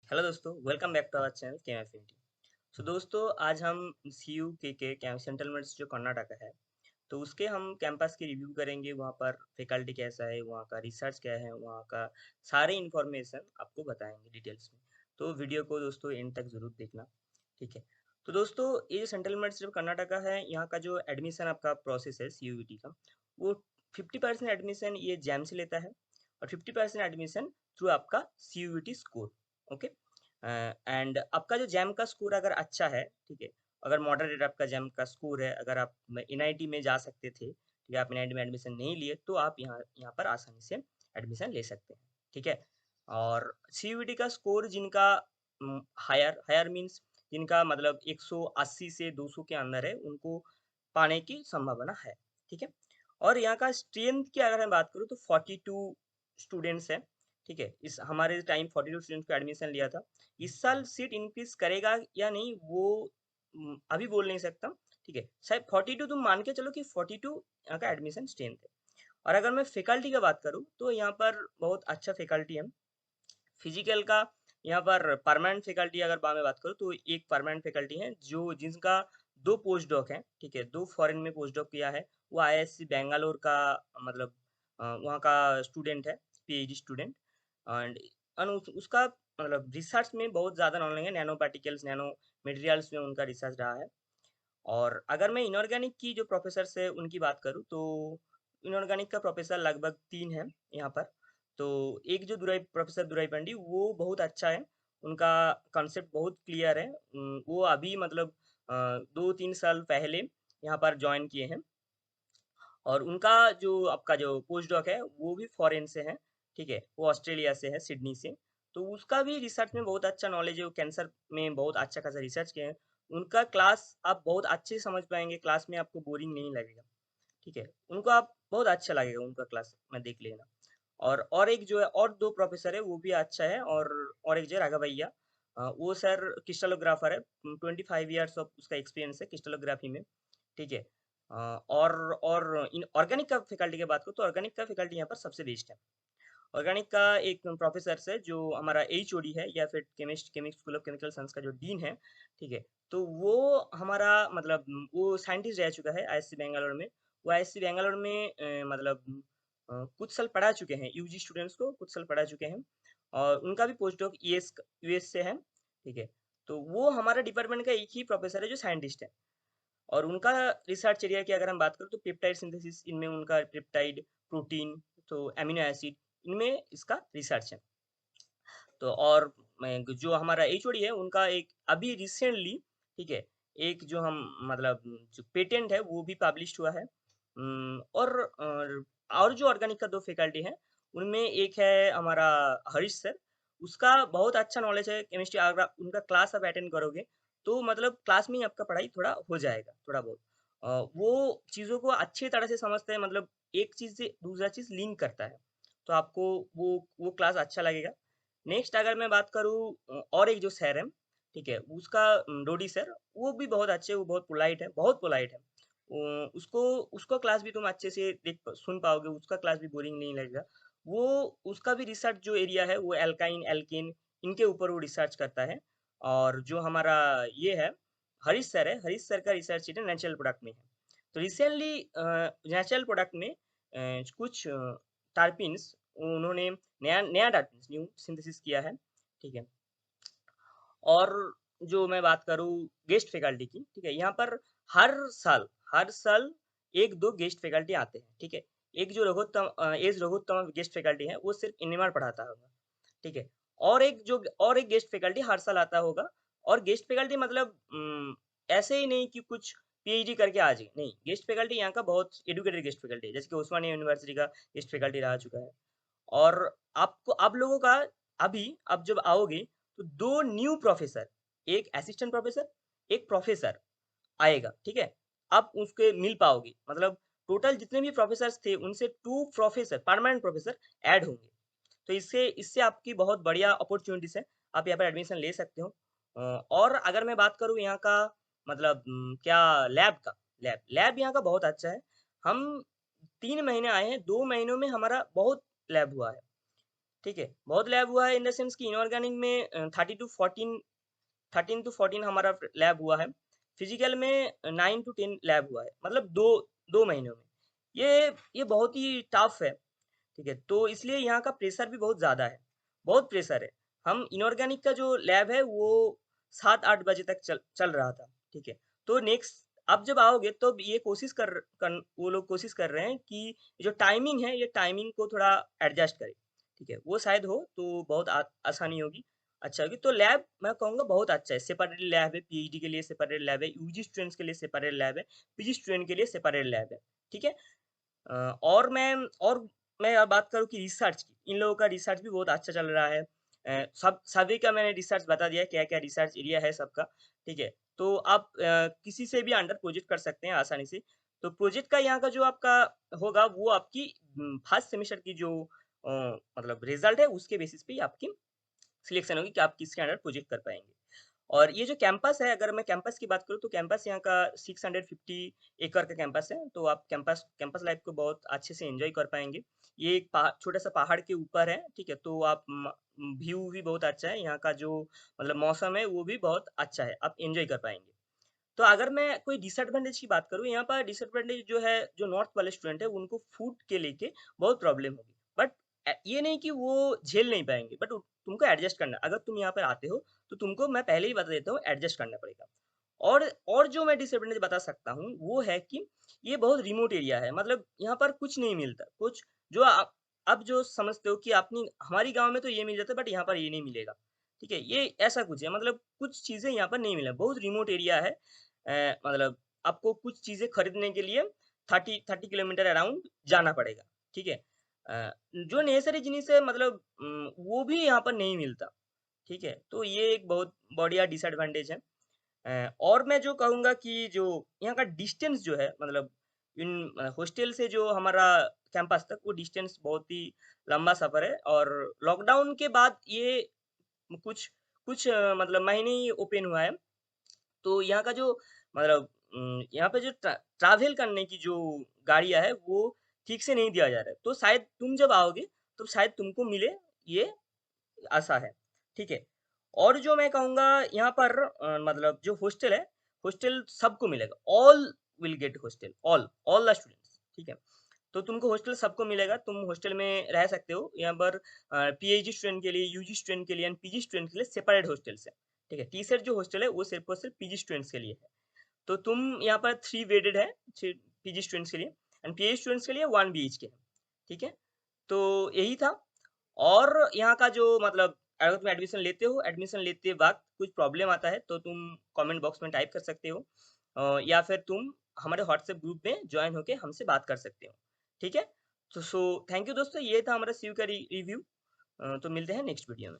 Hello दोस्तों, welcome back to our channel chem affinity. So दोस्तों, आज हम सी यू के कैंप सेंटलमेंट्स जो कर्नाटक है, तो उसके हम कैंपस की रिव्यू करेंगे। वहाँ पर फैकल्टी कैसा है, वहाँ का रिसर्च क्या है, वहाँ का सारे इन्फॉर्मेशन आपको बताएंगे डिटेल्स में। तो वीडियो को दोस्तों एंड तक ज़रूर देखना, ठीक है। तो दोस्तों, ये सेंटलमेंट्स जो कर्नाटक का है, यहाँ का जो एडमिशन आपका प्रोसेस है सी का, वो 50% एडमिशन ये जैम से लेता है और 50% एडमिशन थ्रू आपका सी स्कोर। ओके। एंड आपका जो जैम का स्कोर अगर अच्छा है, ठीक है, अगर मॉडरेट आपका जैम का स्कोर है, अगर आप एनआईटी में जा सकते थे, ठीक है, आप एनआईटी में एडमिशन नहीं लिए, तो आप यहाँ यहाँ पर आसानी से एडमिशन ले सकते हैं, ठीक है। और सीयूईटी का स्कोर जिनका हायर हायर मीन्स जिनका मतलब 180 से 200 के अंदर है, उनको पाने की संभावना है, ठीक है। और यहाँ का स्ट्रेंथ की अगर मैं बात करूँ तो 42 स्टूडेंट्स हैं, ठीक है। इस हमारे टाइम 42 स्टूडेंट्स को एडमिशन लिया था। इस साल सीट इंक्रीज करेगा या नहीं वो अभी बोल नहीं सकता, ठीक है। शायद 42, तुम मान के चलो कि 42 यहाँ का एडमिशन स्ट्रेंथ है। और अगर मैं फैकल्टी का बात करूँ तो यहाँ पर बहुत अच्छा फैकल्टी है। फिजिकल का यहाँ पर परमानेंट फैकल्टी अगर मैं बात करूँ तो एक परमानेंट फैकल्टी है जो जिनका दो पोस्ट डॉक है, ठीक है, दो फॉरेन में पोस्ट डॉक किया है। वो आईआईएससी बेंगलोर का मतलब वहाँ का स्टूडेंट है, पीएचडी स्टूडेंट। एंड उसका मतलब रिसर्च में बहुत ज़्यादा नॉलेज है, नैनो पार्टिकल्स नैनो मटेरियल्स में उनका रिसर्च रहा है। और अगर मैं इनऑर्गेनिक की जो प्रोफेसर है उनकी बात करूँ तो इनऑर्गेनिक का प्रोफेसर लगभग 3 है यहाँ पर। तो एक जो प्रोफेसर दुराई पंडी, वो बहुत अच्छा है। उनका कॉन्सेप्ट बहुत क्लियर है। वो अभी मतलब 2-3 साल पहले यहाँ पर ज्वाइन किए हैं। और उनका जो आपका जो पोस्ट डॉक है वो भी फॉरेन से है, ठीक है, वो ऑस्ट्रेलिया से है, सिडनी से। तो उसका भी रिसर्च में बहुत अच्छा नॉलेज है, वो कैंसर में बहुत अच्छा खासा रिसर्च किए हैं। उनका क्लास आप बहुत अच्छे से समझ पाएंगे, क्लास में आपको बोरिंग नहीं लगेगा, ठीक है। उनको आप बहुत अच्छा लगेगा उनका क्लास में देख लेना। और एक जो है और दो प्रोफेसर है वो भी अच्छा है। और एक जो है राघव भैया, वो सर क्रिस्टलोग्राफर है। 25 ईयर्स ऑफ उसका एक्सपीरियंस है क्रिस्टलोग्राफी में, ठीक है। और इन ऑर्गेनिक का फैकल्टी की बात करूँ तो ऑर्गेनिक का फैकल्टी यहाँ पर सबसे बेस्ट है। ऑर्गेनिक का एक प्रोफेसर है जो हमारा एचओडी है, या फिर chemist school of chemical science का जो डीन है, ठीक है। तो वो हमारा मतलब वो साइंटिस्ट रह चुका है आईएससी बेंगलोर में। वो आईएससी बेंगलोर में मतलब कुछ साल पढ़ा चुके हैं, यूजी स्टूडेंट्स को कुछ साल पढ़ा चुके हैं। और उनका भी पोस्ट डॉक यूएस से है, ठीक है। तो वो हमारा डिपार्टमेंट का एक ही प्रोफेसर है जो साइंटिस्ट है। और उनका रिसर्च एरिया की अगर हम बात करें तो पेप्टाइड सिंथेसिस, इनमें उनका पेप्टाइड, प्रोटीन, तो अमीनो एसिड, इनमें इसका रिसर्च है। तो और जो हमारा एचओडी है उनका एक अभी रिसेंटली, ठीक है, एक जो हम मतलब जो पेटेंट है वो भी पब्लिश हुआ है। और जो ऑर्गेनिक का दो फैकल्टी है उनमें एक है हमारा हरीश सर। उसका बहुत अच्छा नॉलेज है केमिस्ट्री। अगर उनका क्लास आप अटेंड करोगे तो मतलब क्लास में ही आपका पढ़ाई थोड़ा हो जाएगा, थोड़ा बहुत। वो चीज़ों को अच्छी तरह से समझते हैं, मतलब एक चीज़ से दूसरा चीज़ लिंक करता है। तो आपको वो क्लास अच्छा लगेगा। नेक्स्ट अगर मैं बात करूँ और एक जो सर है, ठीक है, उसका डोडी सर, वो भी बहुत अच्छे, वो बहुत पोलाइट है, बहुत पोलाइट है। उसको उसका क्लास भी तुम अच्छे से सुन पाओगे, उसका क्लास भी बोरिंग नहीं लगेगा। वो उसका भी रिसर्च जो एरिया है वो एल्काइन एल्केन इनके ऊपर वो रिसर्च करता है। और जो हमारा ये है हरीश सर है, हरीश सर का रिसर्च एरिया नेचुरल प्रोडक्ट में है। तो रिसेंटली नेचुरल प्रोडक्ट में कुछ टारपिन्स उन्होंने नया नया टारपिन्स न्यू सिंथेसिस किया है, ठीक है। और जो मैं बात करूँ गेस्ट फैकल्टी की, ठीक है, यहाँ पर हर हर साल एक दो गेस्ट फैकल्टी आते हैं, ठीक है। एक जो एस रघुत्तम गेस्ट फैकल्टी है वो सिर्फ एनएमआर पढ़ाता होगा, ठीक है। और एक गेस्ट फैकल्टी हर साल आता होगा। और गेस्ट फैकल्टी मतलब ऐसे ही नहीं कि कुछ पीएचडी करके आ जाए, नहीं, गेस्ट फैकल्टी यहाँ का बहुत एडुकेटेड गेस्ट फैकल्टी है, जैसे कि उस्मानिया यूनिवर्सिटी का गेस्ट फैकल्टी रह चुका है। और आपको आप लोगों का अभी आप जब आओगे तो दो न्यू प्रोफेसर, एक असिस्टेंट प्रोफेसर, एक प्रोफेसर आएगा, ठीक है। आप उसके मिल पाओगे, मतलब टोटल जितने भी प्रोफेसर थे उनसे two professor permanent professor add होंगे। तो इससे इससे आपकी बहुत बढ़िया अपॉर्चुनिटीज है, आप यहाँ पर एडमिशन ले सकते हो। और अगर मैं बात करूँ यहाँ का मतलब क्या लैब का, लैब यहाँ का बहुत अच्छा है। हम 3 महीने आए हैं, 2 महीनों में हमारा बहुत लैब हुआ है। ठीक है, बहुत लैब हुआ है इन द सेंस कि इनऑर्गेनिक में 13 टू 14 हमारा लैब हुआ है। फिजिकल में 9 टू 10 लैब हुआ है, मतलब दो महीनों में। ये बहुत ही टफ है। ठीक है, तो इसलिए यहाँ का प्रेशर भी बहुत ज़्यादा है, बहुत प्रेशर है। हम इनऑर्गेनिक का जो लैब है वो 7-8 बजे तक चल रहा था। ठीक है, तो नेक्स्ट अब जब आओगे तो ये वो लोग कोशिश कर रहे हैं कि जो टाइमिंग है ये टाइमिंग को थोड़ा एडजस्ट करें। ठीक है, वो शायद हो तो बहुत आसानी होगी, अच्छा होगी। तो लैब मैं कहूँगा बहुत अच्छा है, सेपरेट लैब है, पीएचडी के लिए सेपरेट लैब है, यूजी स्टूडेंट्स के लिए सेपरेट लैब है, पीजी स्टूडेंट के लिए सेपरेट लैब है। ठीक है, अ, और मैं अब बात करूँ कि रिसर्च की, इन लोगों का रिसर्च भी बहुत अच्छा चल रहा है। सभी का मैंने रिसर्च बता दिया क्या-क्या रिसर्च एरिया है सबका, ठीक है? तो आप किसी से भी अंडर प्रोजेक्ट कर सकते हैं आसानी से। तो प्रोजेक्ट का यहाँ का जो आपका होगा वो आपकी फर्स्ट सेमेस्टर की जो अ, मतलब रिजल्ट है उसके बेसिस पे ही आपकी सिलेक्शन होगी कि आप किसके अंडर प्रोजेक्ट कर पाएँगे। और ये जो कैंपस है, अगर मैं कैंपस की बात करूँ तो कैंपस यहाँ का 650 एकड़ का कैंपस है, तो आप कैंपस कैंपस लाइफ को बहुत अच्छे से एन्जॉय कर पाएँगे। ये एक छोटा-सा पहाड़ के ऊपर है, ठीक है? तो आप व्यू भी बहुत अच्छा है, यहाँ का जो मतलब मौसम है वो भी बहुत अच्छा है, आप एन्जॉय कर पाएँगे। तो अगर मैं कोई डिसएडवांटेज की बात करूँ, यहाँ पर डिसएडवांटेज जो है, जो नॉर्थ वाले स्टूडेंट है, उनको फूड के लेके बहुत प्रॉब्लम होगी। बट ये नहीं कि वो झेल नहीं पाएँगे, बट तुमको एडजस्ट करना है। अगर तुम यहाँ पर आते हो, तो तुमको मैं पहले ही बता देता हूँ, एडजस्ट करना पड़ेगा। और जो मैं डिसएडवांटेज बता सकता हूँ, वो है कि ये बहुत रिमोट एरिया है, मतलब यहाँ पर कुछ नहीं मिलता। कुछ जो आप जो समझते हो कि अपनी हमारी गाँव में तो ये मिल जाता है, बट यहाँ पर ये नहीं मिलेगा। ठीक है? ये ऐसा कुछ है, मतलब कुछ चीज़ें यहाँ पर नहीं मिला, बहुत रिमोट एरिया है। मतलब आपको कुछ चीज़ें खरीदने के लिए 30 किलोमीटर अराउंड जाना पड़ेगा, ठीक है? जो नेसेसरी जिनिस है, मतलब वो भी यहाँ पर नहीं मिलता, ठीक है? तो ये एक बहुत बढ़िया डिसएडवांटेज है। और मैं जो कहूँगा कि जो यहाँ का डिस्टेंस जो है, मतलब हॉस्टल से जो हमारा कैंपस तक, वो डिस्टेंस बहुत ही लंबा सफ़र है। और लॉकडाउन के बाद ये कुछ कुछ मतलब महीने ही ओपन हुआ है। तो यहाँ का जो मतलब यहाँ पे जो ट्रैवल करने की जो गाड़ियाँ है वो ठीक से नहीं दिया जा रहा है। तो शायद तुम जब आओगे तो शायद तुमको मिले, ये आशा है। ठीक है? और जो मैं कहूँगा यहाँ पर मतलब जो हॉस्टल है, हॉस्टल सबको मिलेगा। All will get hostel, all the students, ठीक है? तो तुमको हॉस्टल सबको मिलेगा, तुम हॉस्टल में रह सकते हो। यहाँ पर पीएचडी स्टूडेंट के लिए, यूजी स्टूडेंट के लिए एंड पीजी स्टूडेंट के लिए सेपरेट हॉस्टल्स है। ठीक है? टी-सेट जो हॉस्टल है वो सिर्फ़ और सिर्फ़ पीजी स्टूडेंट्स के लिए है। तो तुम यहाँ पर 3 बेडेड है, पीजी स्टूडेंट्स के लिए एंड पीएचडी स्टूडेंट्स के लिए 1 बीएचके है। ठीक है? तो यही था। और यहाँ का जो मतलब अगर तुम एडमिशन लेते हो, एडमिशन लेते वक़्त कुछ प्रॉब्लम आता है तो तुम कमेंट बॉक्स में टाइप कर सकते हो, या फिर तुम हमारे व्हाट्सएप ग्रुप में जॉइन होके हमसे बात कर सकते हो। ठीक है? तो थैंक यू दोस्तों, ये था हमारा सीयू का रिव्यू। तो मिलते हैं नेक्स्ट वीडियो में।